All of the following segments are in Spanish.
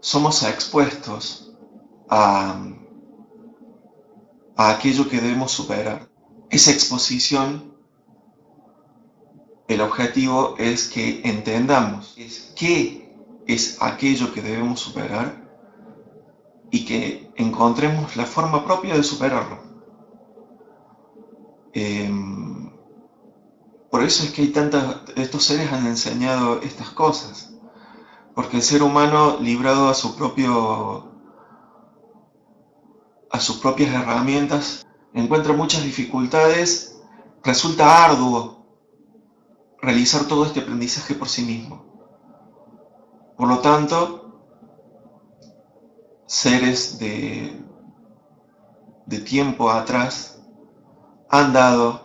somos expuestos a, a aquello que debemos superar. Esa exposición, el objetivo es que entendamos qué es aquello que debemos superar y que encontremos la forma propia de superarlo. Por eso es que estos seres han enseñado estas cosas, porque el ser humano, librado a sus propias herramientas, encuentra muchas dificultades, resulta arduo realizar todo este aprendizaje por sí mismo. Por lo tanto, seres de tiempo atrás han dado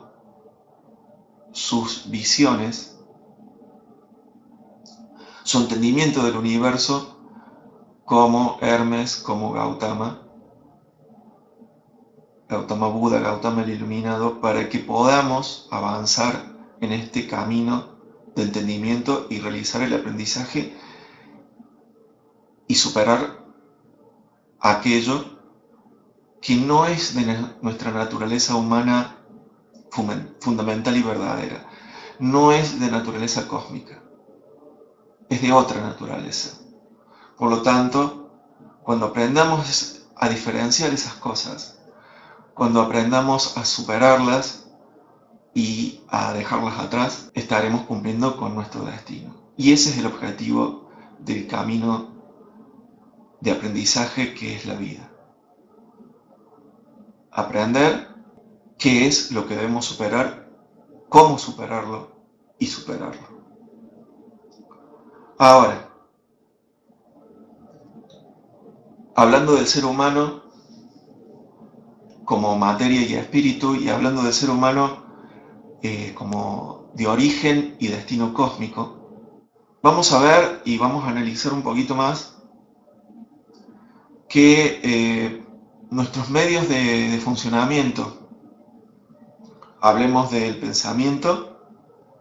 sus visiones, su entendimiento del universo, como Hermes, como Gautama Buda, Gautama el Iluminado, para que podamos avanzar en este camino de entendimiento y realizar el aprendizaje y superar aquello que no es de nuestra naturaleza humana fundamental y verdadera, no es de naturaleza cósmica, es de otra naturaleza. Por lo tanto, cuando aprendamos a diferenciar esas cosas, cuando aprendamos a superarlas y a dejarlas atrás, estaremos cumpliendo con nuestro destino. Y ese es el objetivo del camino de aprendizaje que es la vida. Aprender qué es lo que debemos superar, cómo superarlo y superarlo. Ahora, hablando del ser humano como materia y espíritu, y hablando del ser humano como de origen y destino cósmico, vamos a ver y vamos a analizar un poquito más que nuestros medios de funcionamiento, hablemos del pensamiento,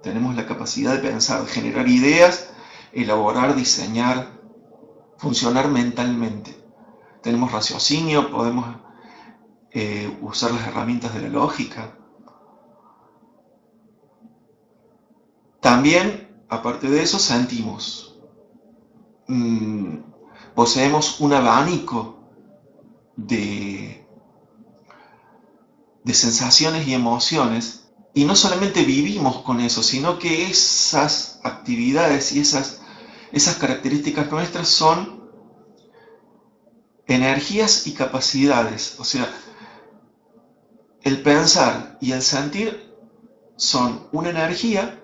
tenemos la capacidad de pensar, de generar ideas, elaborar, diseñar, funcionar mentalmente. Tenemos raciocinio, podemos usar las herramientas de la lógica. También, aparte de eso, sentimos. Poseemos un abanico de, de sensaciones y emociones, y no solamente vivimos con eso, sino que esas actividades y esas características nuestras son energías y capacidades. O sea, el pensar y el sentir son una energía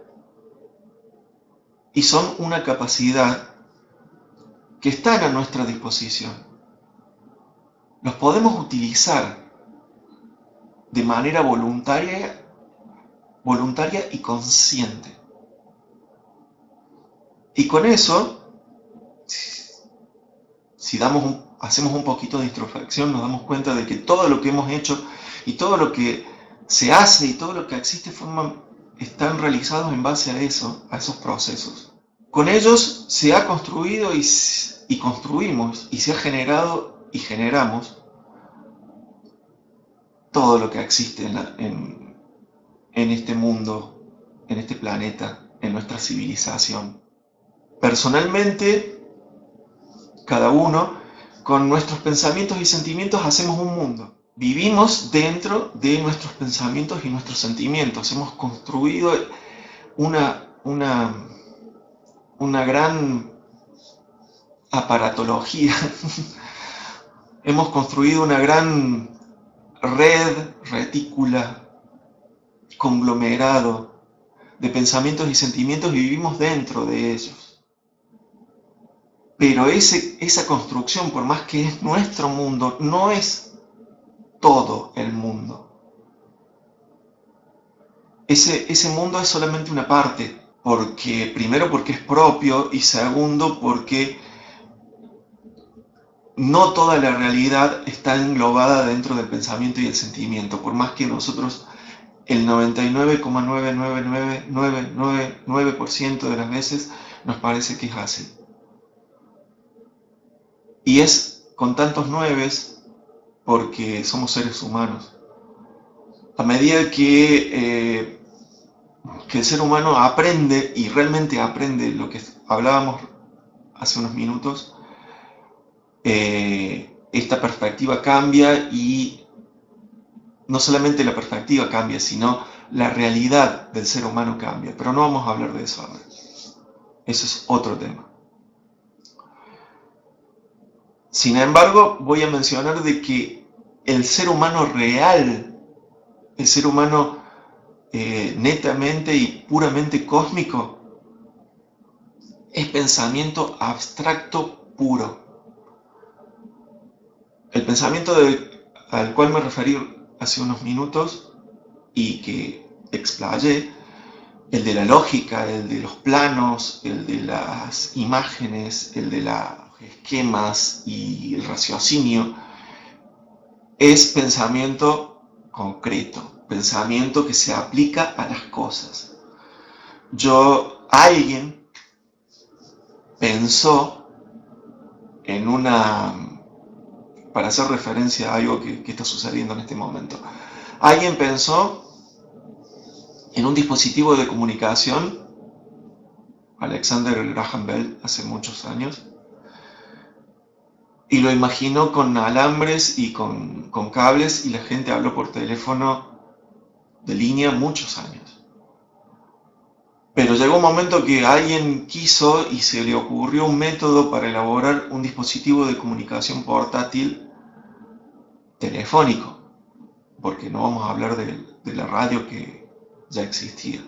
y son una capacidad que están a nuestra disposición. Los podemos utilizar de manera voluntaria y consciente. Y con eso, si hacemos un poquito de introspección, nos damos cuenta de que todo lo que hemos hecho y todo lo que se hace y todo lo que existe están realizados en base a eso, a esos procesos. Con ellos se ha construido y construimos y se ha generado y generamos todo lo que existe en este mundo, en este planeta, en nuestra civilización. Personalmente, cada uno, con nuestros pensamientos y sentimientos hacemos un mundo. Vivimos dentro de nuestros pensamientos y nuestros sentimientos. Hemos construido una gran aparatología. Hemos construido una gran retícula, conglomerado de pensamientos y sentimientos y vivimos dentro de ellos. Pero esa construcción, por más que es nuestro mundo, no es todo el mundo. Ese mundo es solamente una parte, primero porque es propio y segundo porque no toda la realidad está englobada dentro del pensamiento y el sentimiento, por más que nosotros el 99,99999% de las veces nos parece que es así. Y es con tantos nueves porque somos seres humanos. A medida que el ser humano aprende, y realmente aprende lo que hablábamos hace unos minutos, esta perspectiva cambia, y no solamente la perspectiva cambia, sino la realidad del ser humano cambia. Pero no vamos a hablar de eso ahora. Eso es otro tema. Sin embargo, voy a mencionar de que el ser humano real, el ser humano netamente y puramente cósmico, es pensamiento abstracto puro. El pensamiento al cual me referí hace unos minutos y que explayé, el de la lógica, el de los planos, el de las imágenes, el de los esquemas y el raciocinio, es pensamiento concreto, pensamiento que se aplica a las cosas. Alguien pensó en para hacer referencia a algo que está sucediendo en este momento, alguien pensó en un dispositivo de comunicación, Alexander Graham Bell, hace muchos años, y lo imaginó con alambres y con cables, y la gente habló por teléfono de línea muchos años. Pero llegó un momento que alguien quiso y se le ocurrió un método para elaborar un dispositivo de comunicación portátil telefónico, porque no vamos a hablar de la radio que ya existía.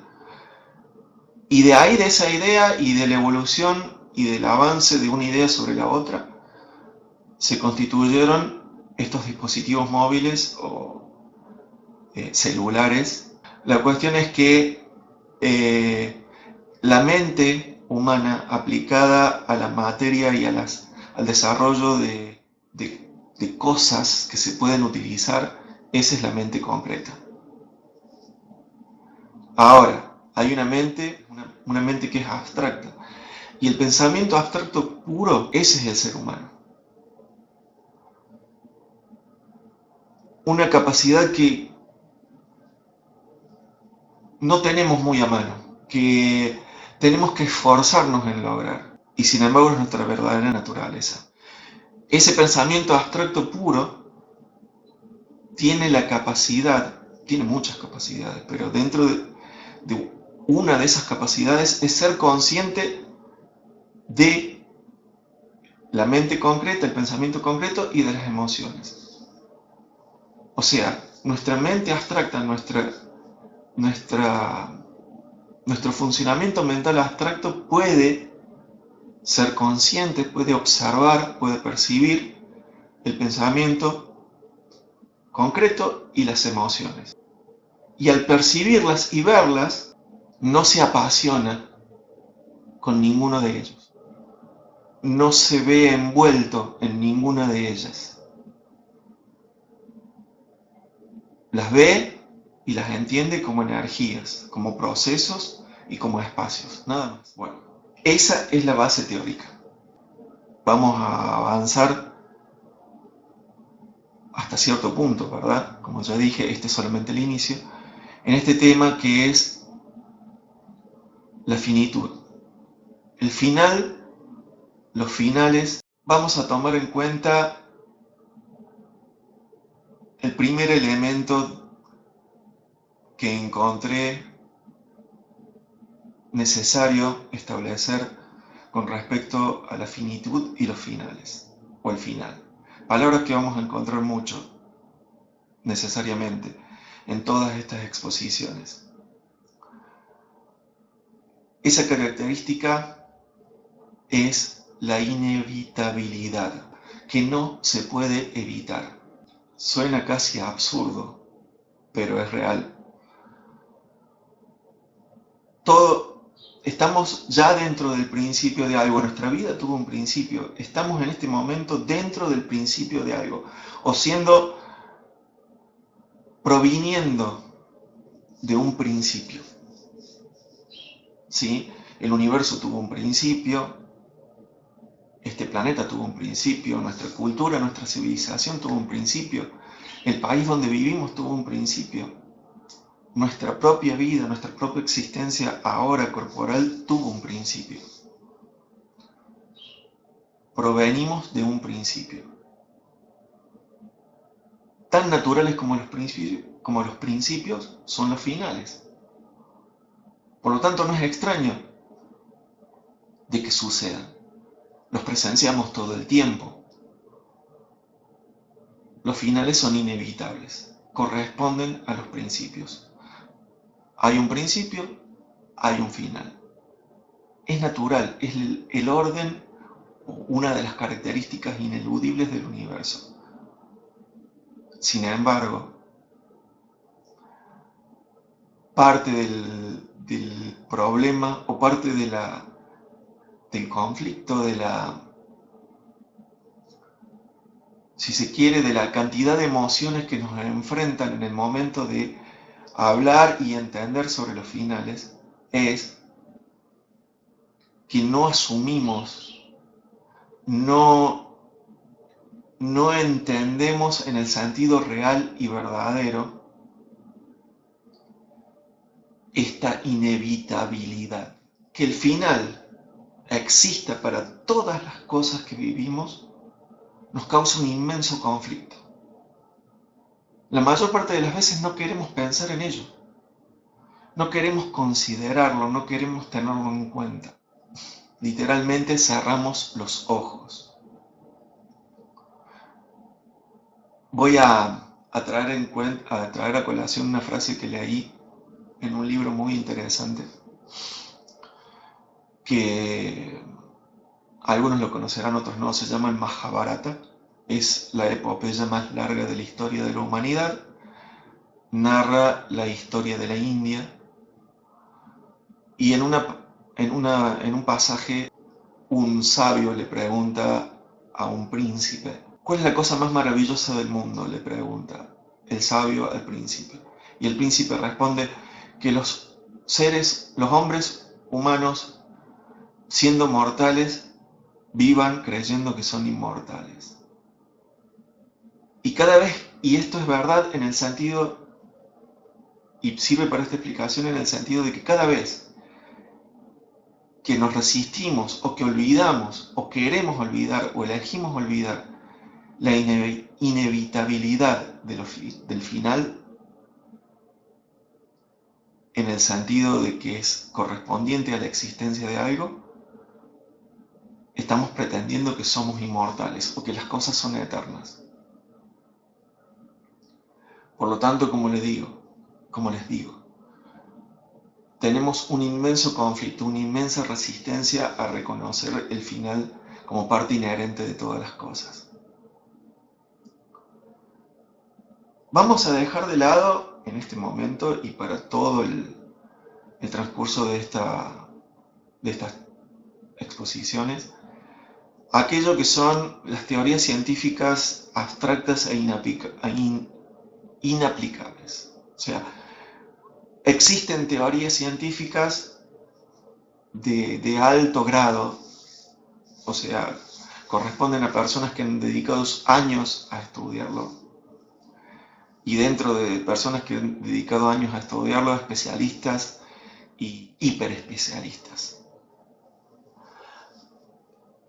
Y de ahí, de esa idea y de la evolución y del avance de una idea sobre la otra, se constituyeron estos dispositivos móviles o celulares. La cuestión es que la mente humana aplicada a la materia y al desarrollo de cosas que se pueden utilizar, esa es la mente concreta. Ahora, hay una mente que es abstracta, y el pensamiento abstracto puro, ese es el ser humano. Una capacidad que no tenemos muy a mano, que tenemos que esforzarnos en lograr, y sin embargo es nuestra verdadera naturaleza. Ese pensamiento abstracto puro tiene la capacidad, tiene muchas capacidades, pero dentro de una de esas capacidades es ser consciente de la mente concreta, el pensamiento concreto y de las emociones. O sea, nuestra mente abstracta, nuestro funcionamiento mental abstracto puede ser consciente, puede observar, puede percibir el pensamiento concreto y las emociones. Y al percibirlas y verlas, no se apasiona con ninguno de ellos. No se ve envuelto en ninguna de ellas. Las ve y las entiende como energías, como procesos y como espacios, nada más. Bueno, esa es la base teórica. Vamos a avanzar hasta cierto punto, ¿verdad? Como ya dije, este es solamente el inicio, en este tema que es la finitud. El final, los finales, vamos a tomar en cuenta el primer elemento que encontré necesario establecer con respecto a la finitud y los finales, o el final. Palabras que vamos a encontrar mucho, necesariamente, en todas estas exposiciones. Esa característica es la inevitabilidad, que no se puede evitar. Suena casi absurdo, pero es real. Estamos ya dentro del principio de algo. Nuestra vida tuvo un principio. Estamos en este momento dentro del principio de algo, o proviniendo de un principio. ¿Sí? El universo tuvo un principio, Este planeta tuvo un principio, nuestra cultura, nuestra civilización tuvo un principio, el país donde vivimos tuvo un principio, nuestra propia vida, nuestra propia existencia ahora corporal tuvo un principio. Provenimos de un principio. Tan naturales como los principios son los finales. Por lo tanto, no es extraño de que sucedan. Los presenciamos todo el tiempo. Los finales son inevitables, corresponden a los principios. Hay un principio, hay un final. Es natural, es el orden, una de las características ineludibles del universo. Sin embargo, parte del problema o parte del conflicto, si se quiere, de la cantidad de emociones que nos enfrentan en el momento de hablar y entender sobre los finales, es que no asumimos, no entendemos en el sentido real y verdadero esta inevitabilidad. Que el final exista para todas las cosas que vivimos nos causa un inmenso conflicto. La mayor parte de las veces no queremos pensar en ello, no queremos considerarlo, no queremos tenerlo en cuenta. Literalmente cerramos los ojos. Voy a traer a colación una frase que leí en un libro muy interesante, que algunos lo conocerán, otros no, se llama el Mahabharata. Es la epopeya más larga de la historia de la humanidad. Narra la historia de la India y en un pasaje un sabio le pregunta a un príncipe: ¿cuál es la cosa más maravillosa del mundo?, le pregunta el sabio al príncipe. Y el príncipe responde que los hombres humanos, siendo mortales, vivan creyendo que son inmortales. Y esto es verdad en el sentido, y sirve para esta explicación en el sentido de que cada vez que nos resistimos o que olvidamos o queremos olvidar o elegimos olvidar la inevitabilidad del final, en el sentido de que es correspondiente a la existencia de algo, estamos pretendiendo que somos inmortales o que las cosas son eternas. Por lo tanto, como les digo, tenemos un inmenso conflicto, una inmensa resistencia a reconocer el final como parte inherente de todas las cosas. Vamos a dejar de lado en este momento y para todo el transcurso de estas exposiciones aquello que son las teorías científicas abstractas e inaplicables. O sea, existen teorías científicas de alto grado, o sea, corresponden a personas que han dedicado años a estudiarlo, y dentro de personas que han dedicado años a estudiarlo, especialistas y hiperespecialistas.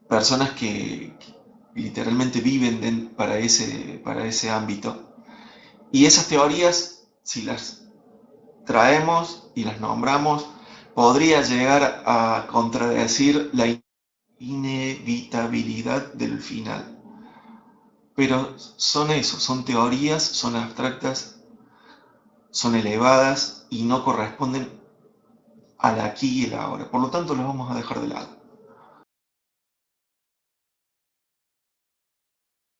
Personas que literalmente viven para ese ámbito. Y esas teorías, si las traemos y las nombramos, podría llegar a contradecir la inevitabilidad del final. Pero son teorías, son abstractas, son elevadas y no corresponden al aquí y el ahora. Por lo tanto, las vamos a dejar de lado.